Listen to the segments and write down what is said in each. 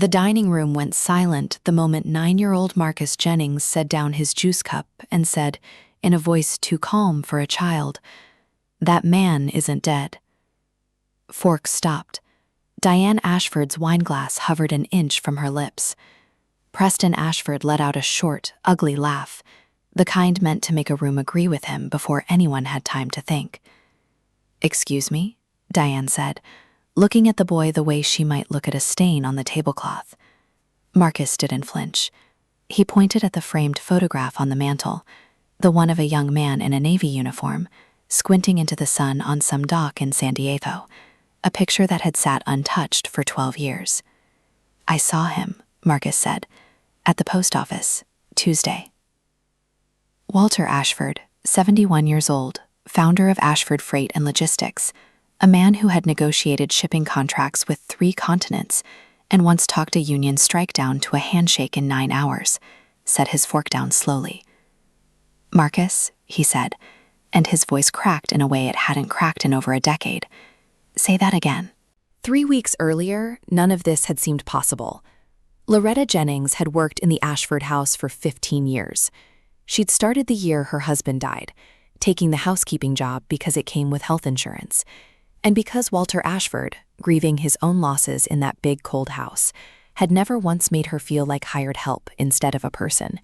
The dining room went silent the moment 9-year-old Marcus Jennings set down his juice cup and said, in a voice too calm for a child, "That man isn't dead." Fork stopped. Diane Ashford's wineglass hovered an inch from her lips. Preston Ashford let out a short, ugly laugh, the kind meant to make a room agree with him before anyone had time to think. "Excuse me?" Diane said, looking at the boy the way she might look at a stain on the tablecloth. Marcus didn't flinch. He pointed at the framed photograph on the mantel, the one of a young man in a Navy uniform, squinting into the sun on some dock in San Diego, a picture that had sat untouched for 12 years. "I saw him," Marcus said, "at the post office, Tuesday." Walter Ashford, 71 years old, founder of Ashford Freight and Logistics, a man who had negotiated shipping contracts with 3 continents and once talked a union strike down to a handshake in 9 hours, set his fork down slowly. "Marcus," he said, and his voice cracked in a way it hadn't cracked in over a decade. "Say that again." 3 weeks earlier, none of this had seemed possible. Loretta Jennings had worked in the Ashford house for 15 years. She'd started the year her husband died, taking the housekeeping job because it came with health insurance. And because Walter Ashford, grieving his own losses in that big cold house, had never once made her feel like hired help instead of a person.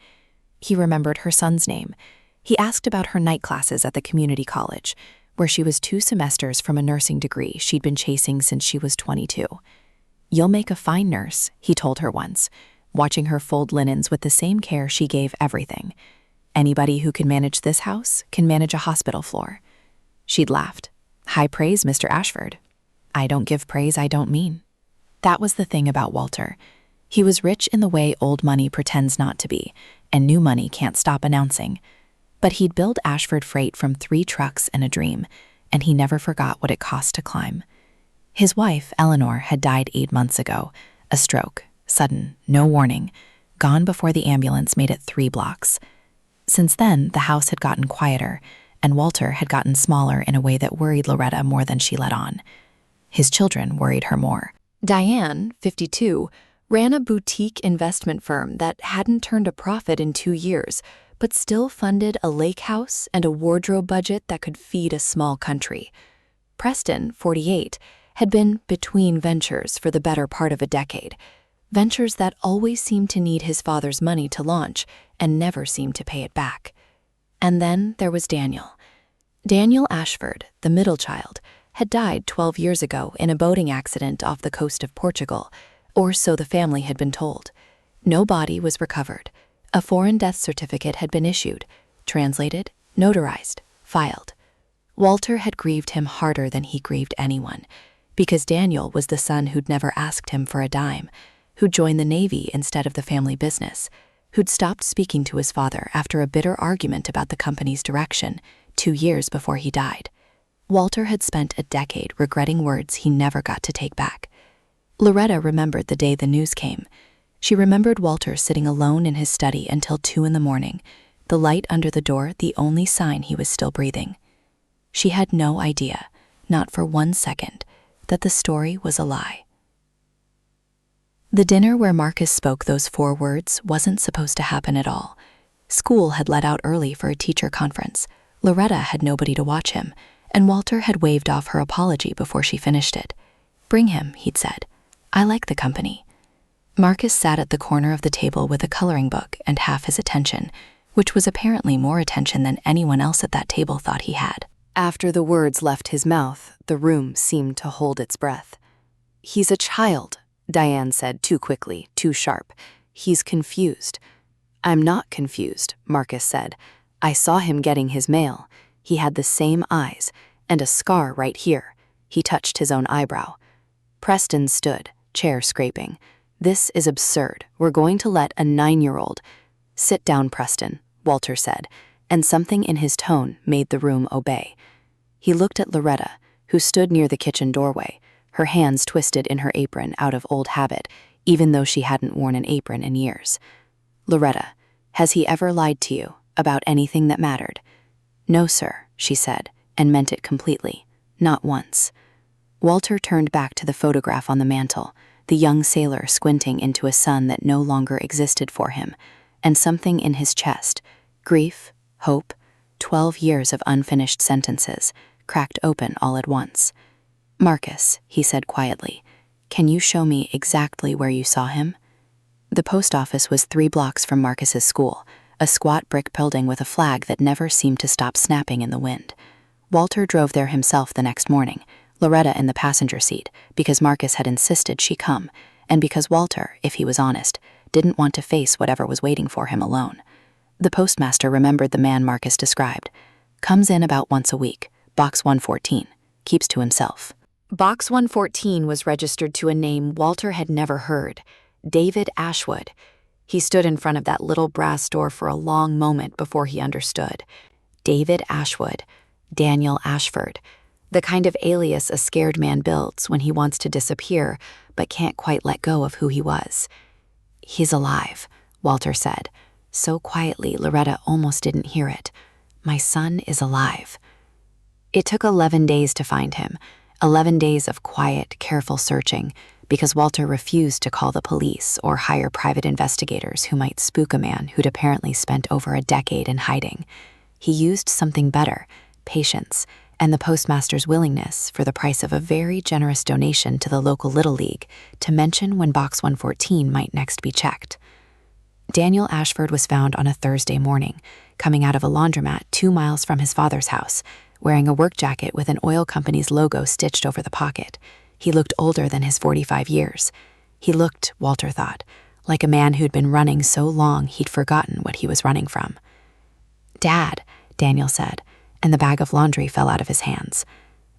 He remembered her son's name. He asked about her night classes at the community college, where she was 2 semesters from a nursing degree she'd been chasing since she was 22. "You'll make a fine nurse," he told her once, watching her fold linens with the same care she gave everything. "Anybody who can manage this house can manage a hospital floor." She'd laughed. "High praise, Mr. Ashford." "I don't give praise I don't mean." That was the thing about Walter. He was rich in the way old money pretends not to be, and new money can't stop announcing. But he'd build Ashford Freight from 3 trucks and a dream, and he never forgot what it cost to climb. His wife, Eleanor, had died 8 months ago, a stroke, sudden, no warning, gone before the ambulance made it 3 blocks. Since then, the house had gotten quieter, and Walter had gotten smaller in a way that worried Loretta more than she let on. His children worried her more. Diane, 52, ran a boutique investment firm that hadn't turned a profit in 2 years, but still funded a lake house and a wardrobe budget that could feed a small country. Preston, 48, had been between ventures for the better part of a decade, ventures that always seemed to need his father's money to launch and never seemed to pay it back. And then there was Daniel. Daniel Ashford, the middle child, had died 12 years ago in a boating accident off the coast of Portugal, or so the family had been told. No body was recovered. A foreign death certificate had been issued, translated, notarized, filed. Walter had grieved him harder than he grieved anyone, because Daniel was the son who'd never asked him for a dime, who'd joined the Navy instead of the family business, who'd stopped speaking to his father after a bitter argument about the company's direction 2 years before he died. Walter had spent a decade regretting words he never got to take back. Loretta remembered the day the news came. She remembered Walter sitting alone in his study until 2 in the morning, the light under the door the only sign he was still breathing. She had no idea, not for 1 second, that the story was a lie. The dinner where Marcus spoke those 4 words wasn't supposed to happen at all. School had let out early for a teacher conference. Loretta had nobody to watch him, and Walter had waved off her apology before she finished it. "Bring him," he'd said. "I like the company." Marcus sat at the corner of the table with a coloring book and half his attention, which was apparently more attention than anyone else at that table thought he had. After the words left his mouth, the room seemed to hold its breath. "He's a child," Diane said too quickly, too sharp. "He's confused." "I'm not confused," Marcus said. "I saw him getting his mail. He had the same eyes, and a scar right here." He touched his own eyebrow. Preston stood, chair scraping. "This is absurd. We're going to let a 9-year-old... "Sit down, Preston," Walter said, and something in his tone made the room obey. He looked at Loretta, who stood near the kitchen doorway, her hands twisted in her apron out of old habit, even though she hadn't worn an apron in years. "Loretta, has he ever lied to you about anything that mattered?" "No, sir," she said, and meant it completely. "Not once." Walter turned back to the photograph on the mantel, the young sailor squinting into a sun that no longer existed for him, and something in his chest, grief, hope, 12 years of unfinished sentences, cracked open all at once. "Marcus," he said quietly, "can you show me exactly where you saw him?" The post office was 3 blocks from Marcus's school, a squat brick building with a flag that never seemed to stop snapping in the wind. Walter drove there himself the next morning, Loretta in the passenger seat, because Marcus had insisted she come, and because Walter, if he was honest, didn't want to face whatever was waiting for him alone. The postmaster remembered the man Marcus described. Comes in about once a week, box 114, keeps to himself. Box 114 was registered to a name Walter had never heard, David Ashwood. He stood in front of that little brass door for a long moment before he understood. David Ashwood, Daniel Ashford, the kind of alias a scared man builds when he wants to disappear but can't quite let go of who he was. "He's alive," Walter said, so quietly Loretta almost didn't hear it. "My son is alive." It took 11 days to find him, 11 days of quiet, careful searching, because Walter refused to call the police or hire private investigators who might spook a man who'd apparently spent over a decade in hiding. He used something better, patience, and the postmaster's willingness, for the price of a very generous donation to the local Little League, to mention when box 114 might next be checked. Daniel Ashford was found on a Thursday morning, coming out of a laundromat 2 miles from his father's house, wearing a work jacket with an oil company's logo stitched over the pocket. He looked older than his 45 years. He looked, Walter thought, like a man who'd been running so long he'd forgotten what he was running from. "Dad," Daniel said, and the bag of laundry fell out of his hands.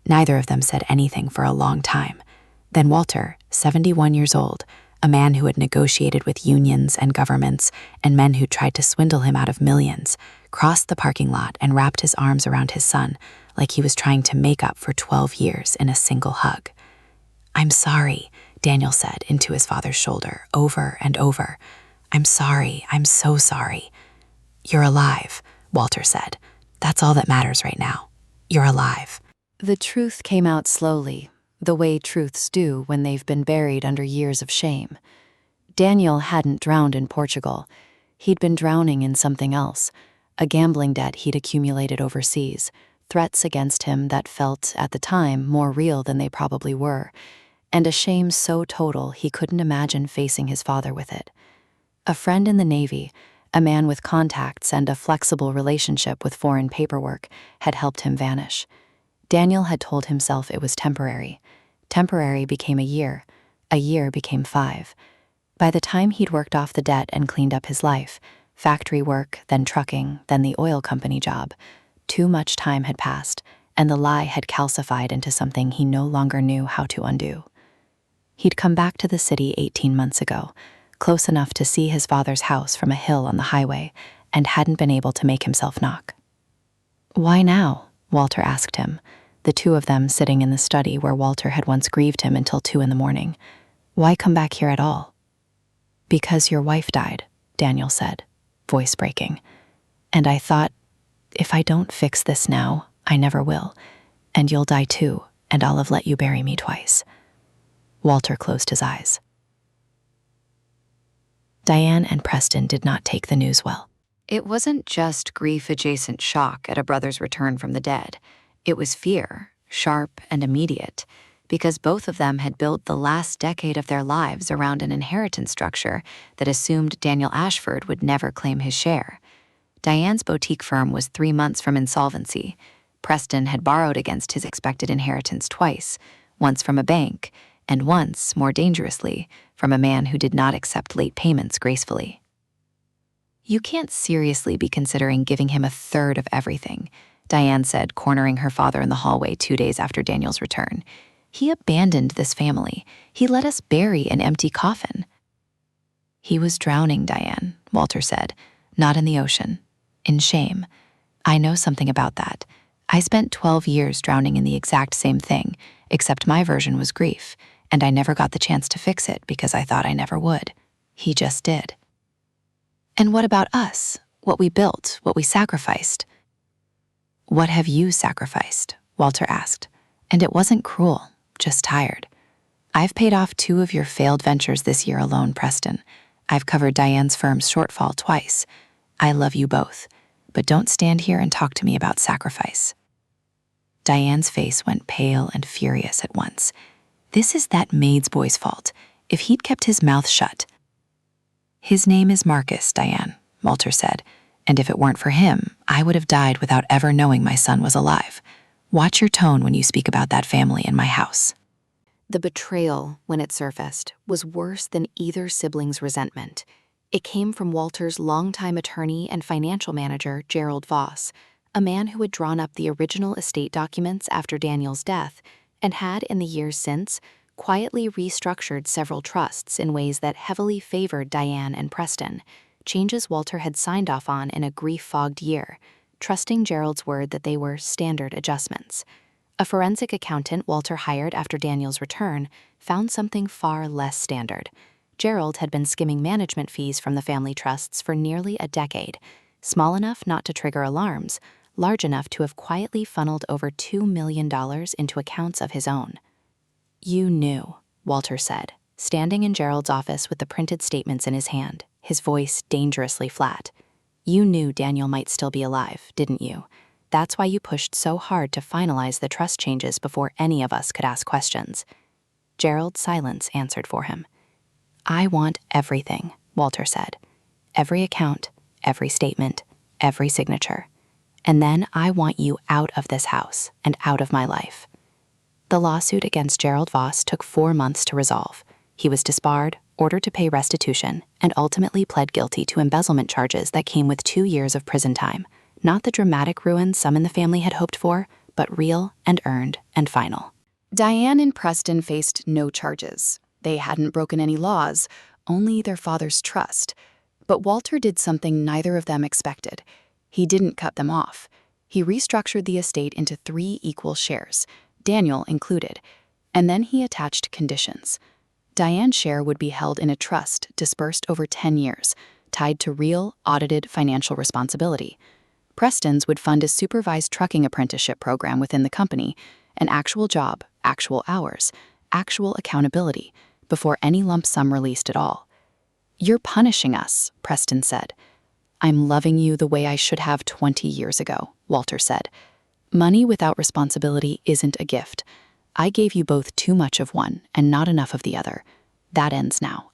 Neither of them said anything for a long time. Then Walter, 71 years old, a man who had negotiated with unions and governments and men who tried to swindle him out of millions, crossed the parking lot and wrapped his arms around his son like he was trying to make up for 12 years in a single hug. "I'm sorry," Daniel said into his father's shoulder over and over. "I'm sorry, I'm so sorry." "You're alive," Walter said. "That's all that matters right now. You're alive." The truth came out slowly, the way truths do when they've been buried under years of shame. Daniel hadn't drowned in Portugal. He'd been drowning in something else, a gambling debt he'd accumulated overseas, threats against him that felt, at the time, more real than they probably were, and a shame so total he couldn't imagine facing his father with it. A friend in the Navy, a man with contacts and a flexible relationship with foreign paperwork, had helped him vanish. Daniel had told himself it was temporary. Temporary became a year became 5. By the time he'd worked off the debt and cleaned up his life, factory work, then trucking, then the oil company job, too much time had passed, and the lie had calcified into something he no longer knew how to undo. He'd come back to the city 18 months ago, close enough to see his father's house from a hill on the highway, and hadn't been able to make himself knock. "Why now?" Walter asked him, the two of them sitting in the study where Walter had once grieved him until 2 in the morning. "Why come back here at all?" "Because your wife died," Daniel said, voice breaking. "And I thought, if I don't fix this now, I never will, and you'll die too, and I'll have let you bury me twice." Walter closed his eyes. Diane and Preston did not take the news well. It wasn't just grief-adjacent shock at a brother's return from the dead. It was fear, sharp and immediate, because both of them had built the last decade of their lives around an inheritance structure that assumed Daniel Ashford would never claim his share. Diane's boutique firm was 3 months from insolvency. Preston had borrowed against his expected inheritance twice, once from a bank, and once, more dangerously, from a man who did not accept late payments gracefully. "You can't seriously be considering giving him a third of everything," Diane said, cornering her father in the hallway 2 days after Daniel's return. "He abandoned this family. He let us bury an empty coffin." "He was drowning, Diane," Walter said, "not in the ocean. In shame. I know something about that. I spent 12 years drowning in the exact same thing, except my version was grief, and I never got the chance to fix it because I thought I never would. He just did." "And what about us? What we built, what we sacrificed?" "What have you sacrificed?" Walter asked. And it wasn't cruel, just tired. I've paid off 2 of your failed ventures this year alone, Preston. I've covered Diane's firm's shortfall twice. I love you both, but don't stand here and talk to me about sacrifice. Diane's face went pale and furious at once. This is that Maid's boy's fault. If he'd kept his mouth shut. His name is Marcus, Diane, Walter said, and if it weren't for him, I would have died without ever knowing my son was alive. Watch your tone when you speak about that family in my house. The betrayal, when it surfaced, was worse than either sibling's resentment. It came from Walter's longtime attorney and financial manager, Gerald Voss, a man who had drawn up the original estate documents after Daniel's death and had, in the years since, quietly restructured several trusts in ways that heavily favored Diane and Preston, changes Walter had signed off on in a grief-fogged year, trusting Gerald's word that they were standard adjustments. A forensic accountant Walter hired after Daniel's return found something far less standard. Gerald had been skimming management fees from the family trusts for nearly a decade, small enough not to trigger alarms, large enough to have quietly funneled over $2 million into accounts of his own. You knew, Walter said, standing in Gerald's office with the printed statements in his hand, his voice dangerously flat. You knew Daniel might still be alive, didn't you? That's why you pushed so hard to finalize the trust changes before any of us could ask questions. Gerald's silence answered for him. I want everything, Walter said. Every account, every statement, every signature. And then I want you out of this house and out of my life. The lawsuit against Gerald Voss took 4 months to resolve. He was disbarred, ordered to pay restitution, and ultimately pled guilty to embezzlement charges that came with 2 years of prison time. Not the dramatic ruin some in the family had hoped for, but real and earned and final. Diane and Preston faced no charges. They hadn't broken any laws, only their father's trust. But Walter did something neither of them expected. He didn't cut them off. He restructured the estate into 3 equal shares, Daniel included, and then he attached conditions. Diane's share would be held in a trust dispersed over 10 years, tied to real, audited financial responsibility. Preston's would fund a supervised trucking apprenticeship program within the company, an actual job, actual hours, actual accountability, before any lump sum released at all. You're punishing us, Preston said. I'm loving you the way I should have 20 years ago, Walter said. Money without responsibility isn't a gift. I gave you both too much of one and not enough of the other. That ends now.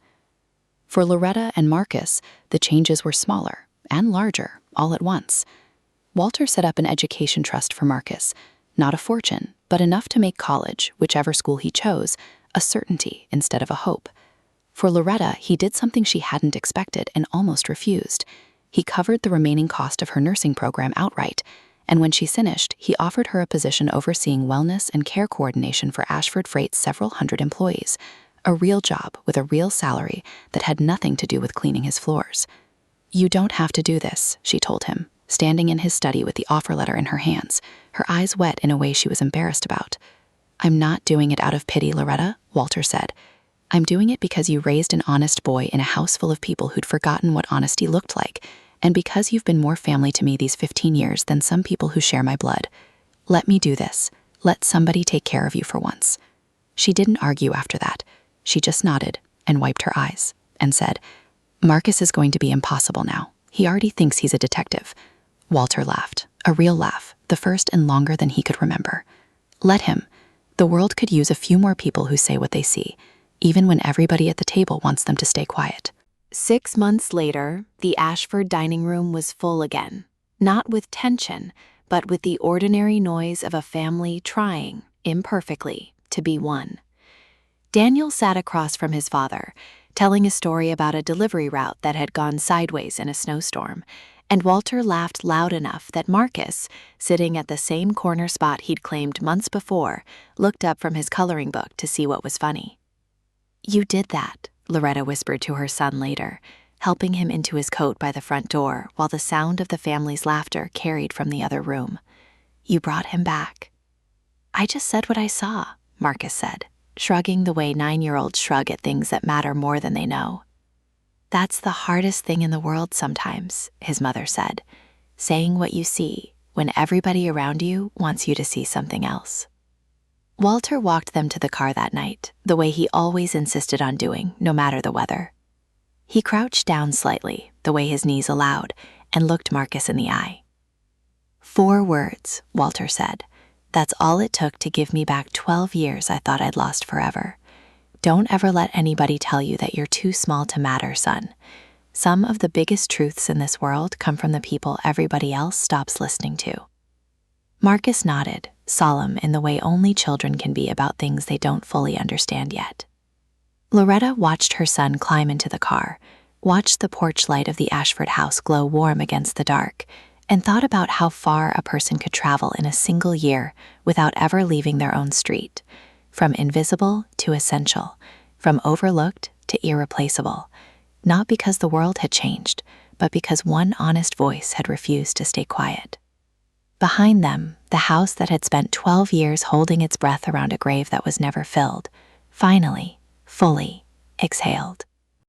For Loretta and Marcus, the changes were smaller and larger all at once. Walter set up an education trust for Marcus, not a fortune, but enough to make college, whichever school he chose, a certainty instead of a hope. For Loretta, he did something she hadn't expected and almost refused. He covered the remaining cost of her nursing program outright, and when she finished, he offered her a position overseeing wellness and care coordination for Ashford Freight's several hundred employees, a real job with a real salary that had nothing to do with cleaning his floors. You don't have to do this, she told him, standing in his study with the offer letter in her hands, her eyes wet in a way she was embarrassed about. I'm not doing it out of pity, Loretta, Walter said. I'm doing it because you raised an honest boy in a house full of people who'd forgotten what honesty looked like, and because you've been more family to me these 15 years than some people who share my blood. Let me do this. Let somebody take care of you for once. She didn't argue after that. She just nodded and wiped her eyes and said, Marcus is going to be impossible now. He already thinks he's a detective. Walter laughed, a real laugh, the first and longer than he could remember. Let him. The world could use a few more people who say what they see, even when everybody at the table wants them to stay quiet. 6 months later, the Ashford dining room was full again, not with tension, but with the ordinary noise of a family trying, imperfectly, to be one. Daniel sat across from his father, telling a story about a delivery route that had gone sideways in a snowstorm, and Walter laughed loud enough that Marcus, sitting at the same corner spot he'd claimed months before, looked up from his coloring book to see what was funny. You did that, Loretta whispered to her son later, helping him into his coat by the front door while the sound of the family's laughter carried from the other room. You brought him back. I just said what I saw, Marcus said, shrugging the way 9-year-olds shrug at things that matter more than they know. That's the hardest thing in the world sometimes, his mother said, saying what you see when everybody around you wants you to see something else. Walter walked them to the car that night, the way he always insisted on doing, no matter the weather. He crouched down slightly, the way his knees allowed, and looked Marcus in the eye. 4 words, Walter said. That's all it took to give me back 12 years I thought I'd lost forever. Don't ever let anybody tell you that you're too small to matter, son. Some of the biggest truths in this world come from the people everybody else stops listening to. Marcus nodded, solemn in the way only children can be about things they don't fully understand yet. Loretta watched her son climb into the car, watched the porch light of the Ashford house glow warm against the dark, and thought about how far a person could travel in a single year without ever leaving their own street, from invisible to essential, from overlooked to irreplaceable, not because the world had changed, but because one honest voice had refused to stay quiet. Behind them, the house that had spent 12 years holding its breath around a grave that was never filled, finally, fully exhaled.